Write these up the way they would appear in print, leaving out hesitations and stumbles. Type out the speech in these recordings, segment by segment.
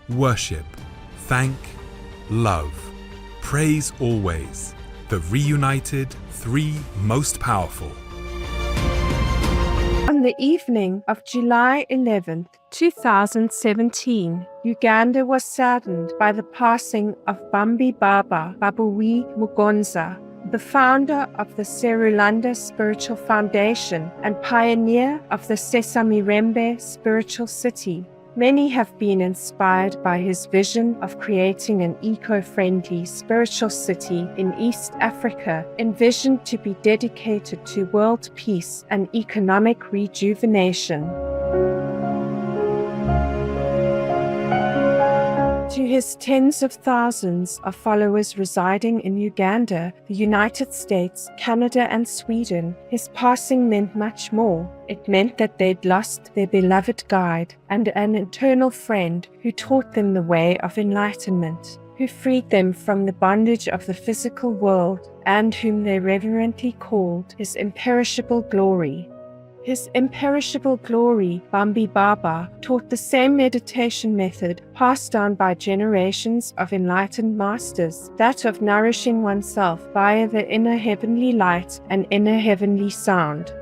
worship, thank, love, praise always, the reunited three most powerful. On the evening of July 11th, 2017, Uganda was saddened by the passing of Bambi Baaba Babuwee Mugonza, the founder of the Serulanda Spiritual Foundation and pioneer of the Sesamirembe Spiritual City. Many have been inspired by his vision of creating an eco-friendly spiritual city in East Africa, envisioned to be dedicated to world peace and economic rejuvenation. To his tens of thousands of followers residing in Uganda, the United States, Canada, and Sweden, his passing meant much more. It meant that they'd lost their beloved guide and an eternal friend who taught them the way of enlightenment, who freed them from the bondage of the physical world, and whom they reverently called his imperishable glory. His imperishable glory, Bambi Baaba, taught the same meditation method passed down by generations of enlightened masters, that of nourishing oneself via the inner heavenly light and inner heavenly sound.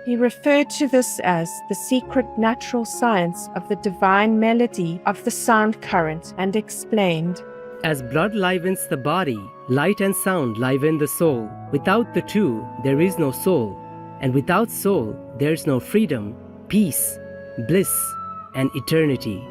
He referred to this as the secret natural science of the divine melody of the sound current and explained, "As blood livens the body, light and sound liven the soul. Without the two, there is no soul. And without soul, there is no freedom, peace, bliss, and eternity."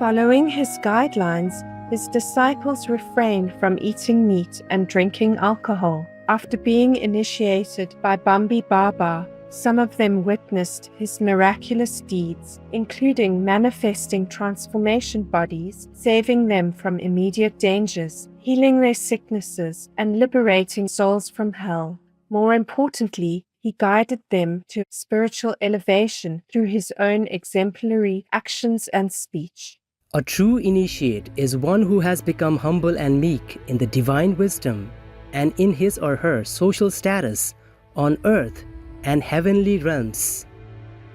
Following his guidelines, his disciples refrained from eating meat and drinking alcohol. After being initiated by Bambi Baaba, some of them witnessed his miraculous deeds, including manifesting transformation bodies, saving them from immediate dangers, healing their sicknesses, and liberating souls from hell. More importantly, he guided them to spiritual elevation through his own exemplary actions and speech. A true initiate is one who has become humble and meek in the divine wisdom and in his or her social status on earth and heavenly realms.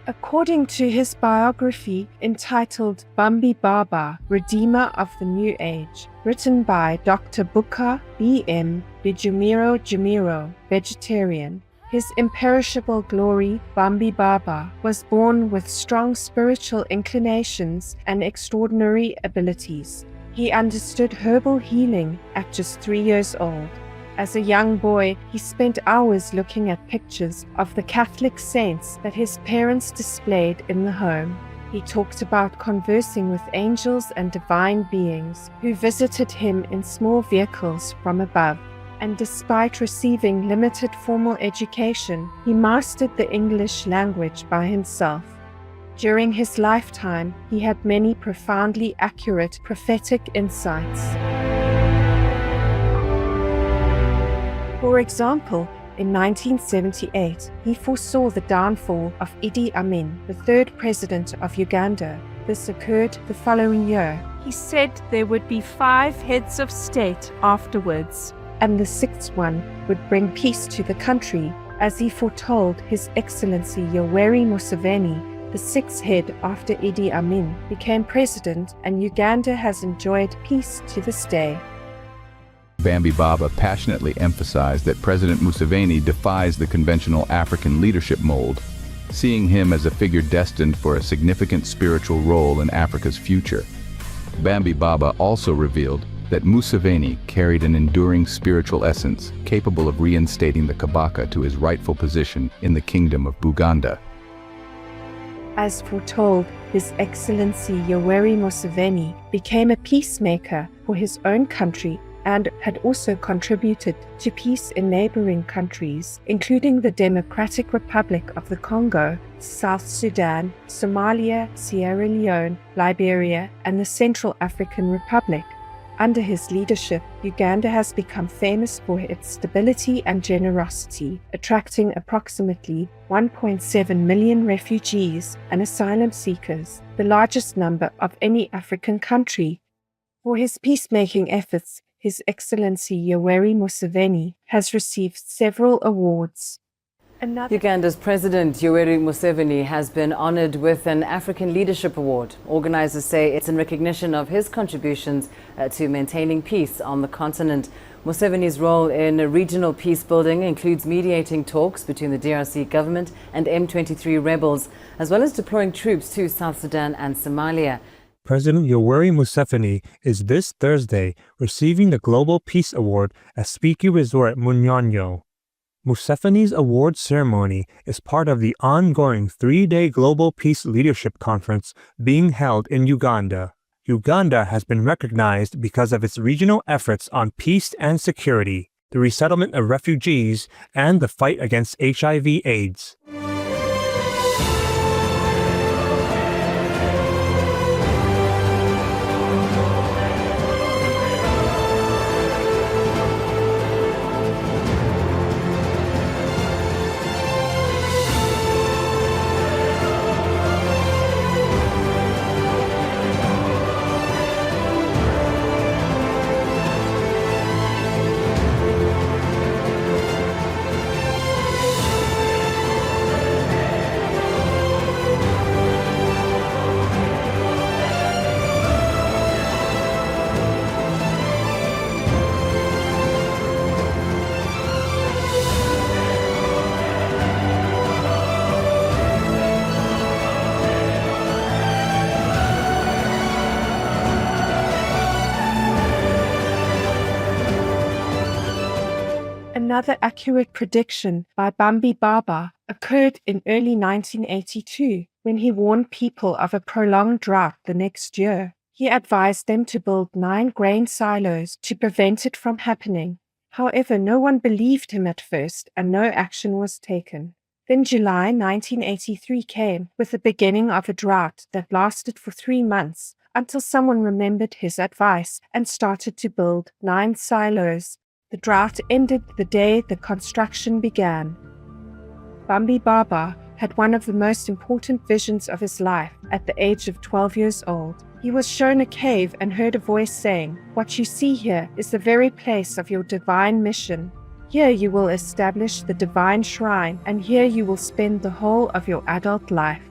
According to his biography entitled Bambi Baaba, Redeemer of the New Age, written by Dr. Buka B.M. Bijumiro, vegetarian, his imperishable glory, Bambi Baaba, was born with strong spiritual inclinations and extraordinary abilities. He understood herbal healing at just 3 years old. As a young boy, he spent hours looking at pictures of the Catholic saints that his parents displayed in the home. He talked about conversing with angels and divine beings who visited him in small vehicles from above. And despite receiving limited formal education, he mastered the English language by himself. During his lifetime, he had many profoundly accurate prophetic insights. For example, in 1978, he foresaw the downfall of Idi Amin, the third president of Uganda. This occurred the following year. He said there would be 5 heads of state afterwards, and the 6th one would bring peace to the country, as he foretold His Excellency Yoweri Museveni, the 6th head after Idi Amin, became president, and Uganda has enjoyed peace to this day. Bambi Baaba passionately emphasized that President Museveni defies the conventional African leadership mold, seeing him as a figure destined for a significant spiritual role in Africa's future. Bambi Baaba also revealed that Museveni carried an enduring spiritual essence capable of reinstating the Kabaka to his rightful position in the Kingdom of Uganda. As foretold, His Excellency Yoweri Museveni became a peacemaker for his own country and had also contributed to peace in neighboring countries, including the Democratic Republic of the Congo, South Sudan, Somalia, Sierra Leone, Liberia, and the Central African Republic. Under his leadership, Uganda has become famous for its stability and generosity, attracting approximately 1.7 million refugees and asylum seekers, the largest number of any African country. For his peacemaking efforts, His Excellency Yoweri Museveni has received several awards. Uganda's President Yoweri Museveni has been honored with an African Leadership Award. Organizers say it's in recognition of his contributions to maintaining peace on the continent. Museveni's role in regional peace building includes mediating talks between the DRC government and M23 rebels, as well as deploying troops to South Sudan and Somalia. President Yoweri Museveni is this Thursday receiving the Global Peace Award at Spiki Resort Munyonyo. Museveni's award ceremony is part of the ongoing 3-day Global Peace Leadership Conference being held in Uganda. Uganda has been recognized because of its regional efforts on peace and security, the resettlement of refugees, and the fight against HIV/AIDS. Another accurate prediction by Bambi Baaba occurred in early 1982 when he warned people of a prolonged drought the next year. He advised them to build 9 grain silos to prevent it from happening. However, no one believed him at first and no action was taken. Then July 1983 came with the beginning of a drought that lasted for 3 months until someone remembered his advice and started to build 9 silos. The drought ended the day the construction began. Bambi Baaba had one of the most important visions of his life at the age of 12 years old. He was shown a cave and heard a voice saying, "What you see here is the very place of your divine mission. Here you will establish the divine shrine, and here you will spend the whole of your adult life."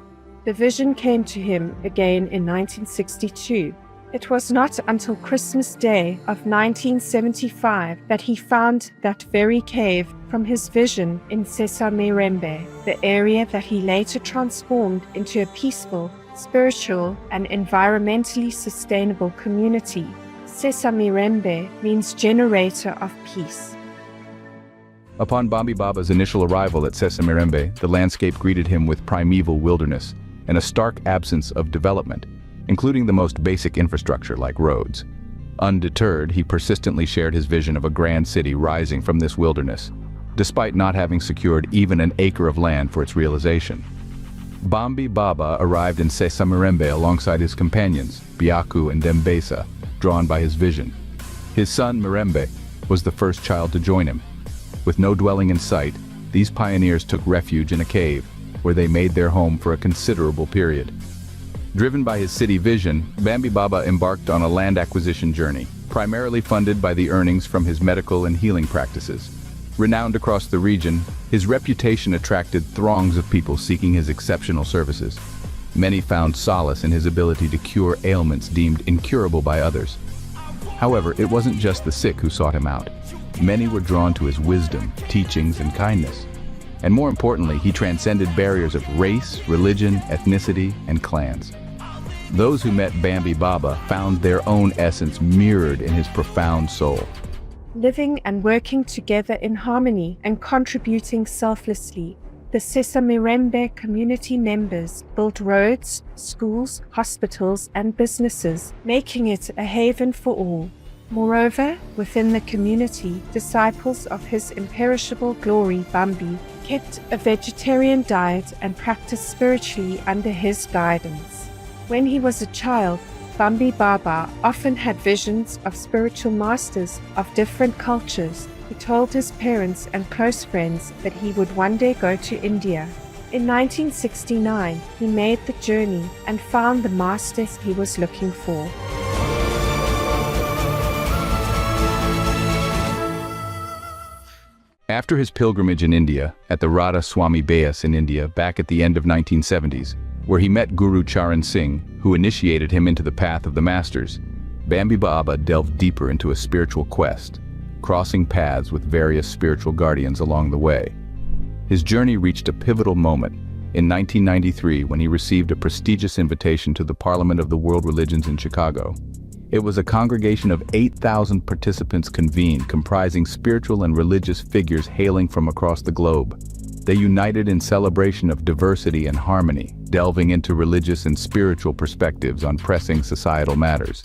The vision came to him again in 1962. It was not until Christmas Day of 1975 that he found that very cave from his vision in Sesamirembe, the area that he later transformed into a peaceful, spiritual, and environmentally sustainable community. Sesamirembe means generator of peace. Upon Bambi Baaba's initial arrival at Sesamirembe, the landscape greeted him with primeval wilderness and a stark absence of development, including the most basic infrastructure like roads. Undeterred, he persistently shared his vision of a grand city rising from this wilderness, despite not having secured even an acre of land for its realization. Bambi Baaba arrived in Sesamirembe alongside his companions, Biaku and Dembesa, drawn by his vision. His son, Mirembe, was the first child to join him. With no dwelling in sight, these pioneers took refuge in a cave, where they made their home for a considerable period. Driven by his city vision, Bambi Baaba embarked on a land acquisition journey, primarily funded by the earnings from his medical and healing practices. Renowned across the region, his reputation attracted throngs of people seeking his exceptional services. Many found solace in his ability to cure ailments deemed incurable by others. However, it wasn't just the sick who sought him out. Many were drawn to his wisdom, teachings, and kindness. And more importantly, he transcended barriers of race, religion, ethnicity, and clans. Those who met Bambi Baaba found their own essence mirrored in his profound soul. Living and working together in harmony and contributing selflessly, the Sesamirembe community members built roads, schools, hospitals, and businesses, making it a haven for all. Moreover, within the community, disciples of his imperishable glory, Bambi, kept a vegetarian diet and practiced spiritually under his guidance. When he was a child, Bambi Baaba often had visions of spiritual masters of different cultures. He told his parents and close friends that he would one day go to India. In 1969, he made the journey and found the masters he was looking for. After his pilgrimage in India, at the Radha Swami Beas in India back at the end of 1970s, where he met Guru Charan Singh, who initiated him into the path of the masters, Bambi Baaba delved deeper into a spiritual quest, crossing paths with various spiritual guardians along the way. His journey reached a pivotal moment in 1993 when he received a prestigious invitation to the Parliament of the World Religions in Chicago. It was a congregation of 8,000 participants convened, comprising spiritual and religious figures hailing from across the globe. They united in celebration of diversity and harmony, delving into religious and spiritual perspectives on pressing societal matters.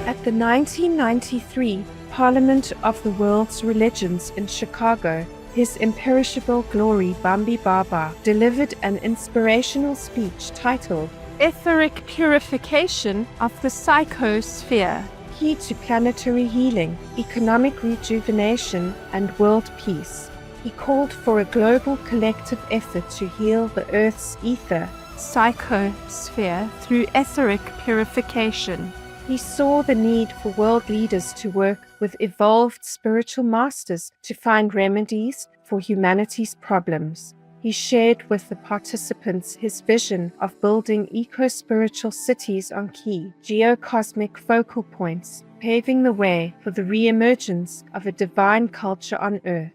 At the 1993 Parliament of the World's Religions in Chicago, His Imperishable Glory Bambi Baaba delivered an inspirational speech titled Etheric Purification of the Psychosphere, Key to Planetary Healing, Economic Rejuvenation, and World Peace. He called for a global collective effort to heal the Earth's ether, psychosphere, through etheric purification. He saw the need for world leaders to work with evolved spiritual masters to find remedies for humanity's problems. He shared with the participants his vision of building eco-spiritual cities on key geocosmic focal points, paving the way for the re-emergence of a divine culture on Earth.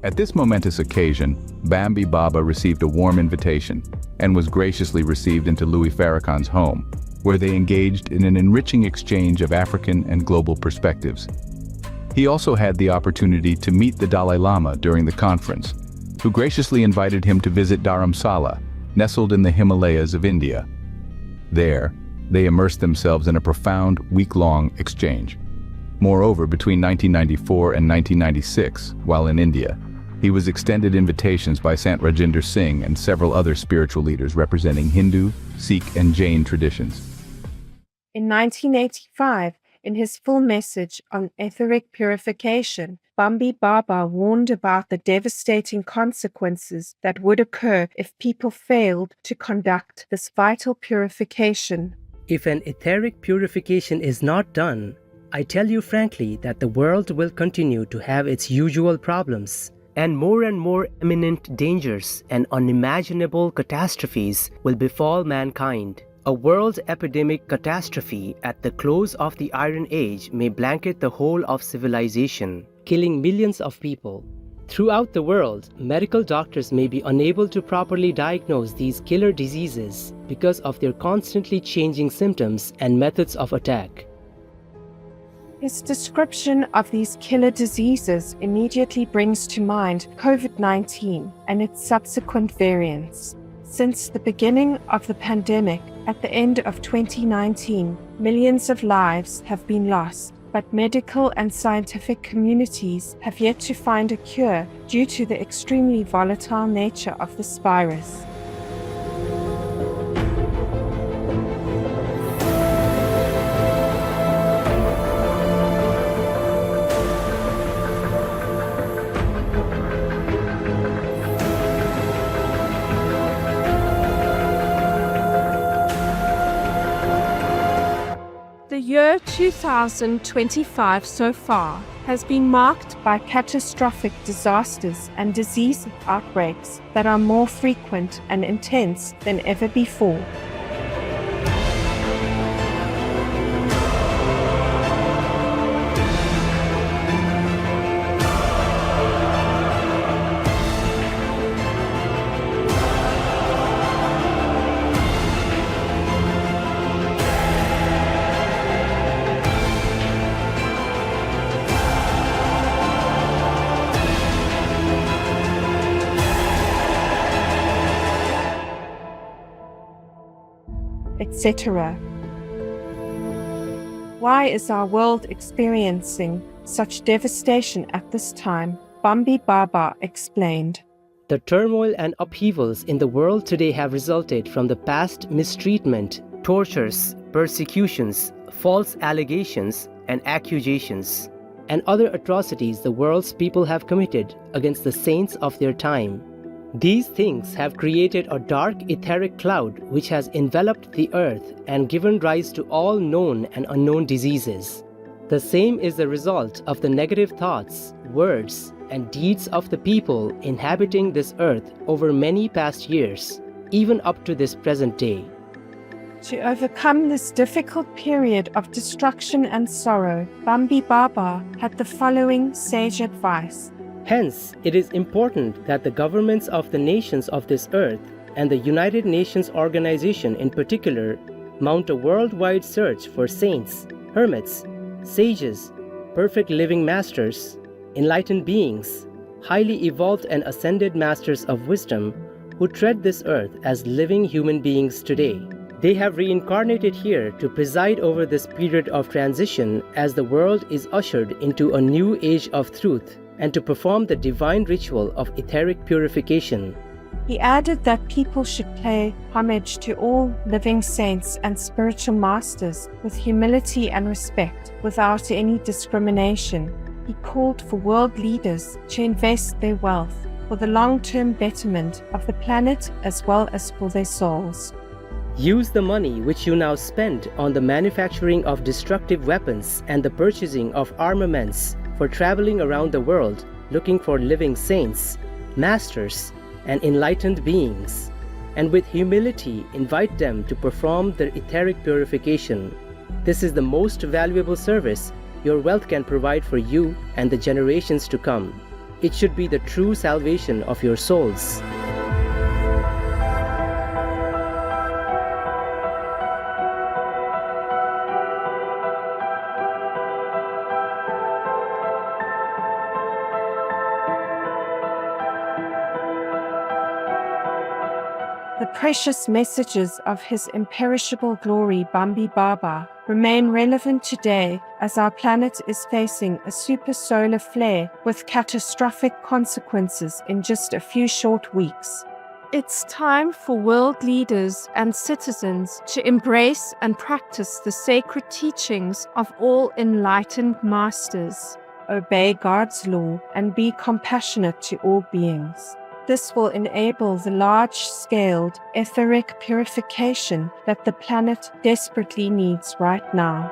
At this momentous occasion, Bambi Baaba received a warm invitation and was graciously received into Louis Farrakhan's home, where they engaged in an enriching exchange of African and global perspectives. He also had the opportunity to meet the Dalai Lama during the conference, who graciously invited him to visit Dharamsala, nestled in the Himalayas of India. There, they immersed themselves in a profound, week-long exchange. Moreover, between 1994 and 1996, while in India, he was extended invitations by Sant Rajinder Singh and several other spiritual leaders representing Hindu, Sikh, and Jain traditions. In 1985, in his full message on etheric purification, Bambi Baaba warned about the devastating consequences that would occur if people failed to conduct this vital purification. If an etheric purification is not done, I tell you frankly that the world will continue to have its usual problems, and more imminent dangers and unimaginable catastrophes will befall mankind. A world epidemic catastrophe at the close of the Iron Age may blanket the whole of civilization, killing millions of people. Throughout the world, medical doctors may be unable to properly diagnose these killer diseases because of their constantly changing symptoms and methods of attack. His description of these killer diseases immediately brings to mind COVID-19 and its subsequent variants. Since the beginning of the pandemic, at the end of 2019, millions of lives have been lost, but medical and scientific communities have yet to find a cure due to the extremely volatile nature of this virus. The year 2025 so far has been marked by catastrophic disasters and disease outbreaks that are more frequent and intense than ever before. Etc. Why is our world experiencing such devastation at this time? Bambi Baaba explained. The turmoil and upheavals in the world today have resulted from the past mistreatment, tortures, persecutions, false allegations, and accusations, and other atrocities the world's people have committed against the saints of their time. These things have created a dark etheric cloud which has enveloped the earth and given rise to all known and unknown diseases. The same is the result of the negative thoughts, words, and deeds of the people inhabiting this earth over many past years, even up to this present day. To overcome this difficult period of destruction and sorrow, Bambi Baaba had the following sage advice. Hence, it is important that the governments of the nations of this earth, and the United Nations Organization in particular, mount a worldwide search for saints, hermits, sages, perfect living masters, enlightened beings, highly evolved and ascended masters of wisdom who tread this earth as living human beings today. They have reincarnated here to preside over this period of transition as the world is ushered into a new age of truth and to perform the divine ritual of etheric purification. He added that people should pay homage to all living saints and spiritual masters with humility and respect, without any discrimination. He called for world leaders to invest their wealth for the long-term betterment of the planet as well as for their souls. Use the money which you now spend on the manufacturing of destructive weapons and the purchasing of armaments for traveling around the world looking for living saints, masters, and enlightened beings, and with humility invite them to perform their etheric purification. This is the most valuable service your wealth can provide for you and the generations to come. It should be the true salvation of your souls. The precious messages of His imperishable glory, Bambi Baaba, remain relevant today as our planet is facing a supersolar flare with catastrophic consequences in just a few short weeks. It's time for world leaders and citizens to embrace and practice the sacred teachings of all enlightened masters. Obey God's law and be compassionate to all beings. This will enable the large-scaled etheric purification that the planet desperately needs right now.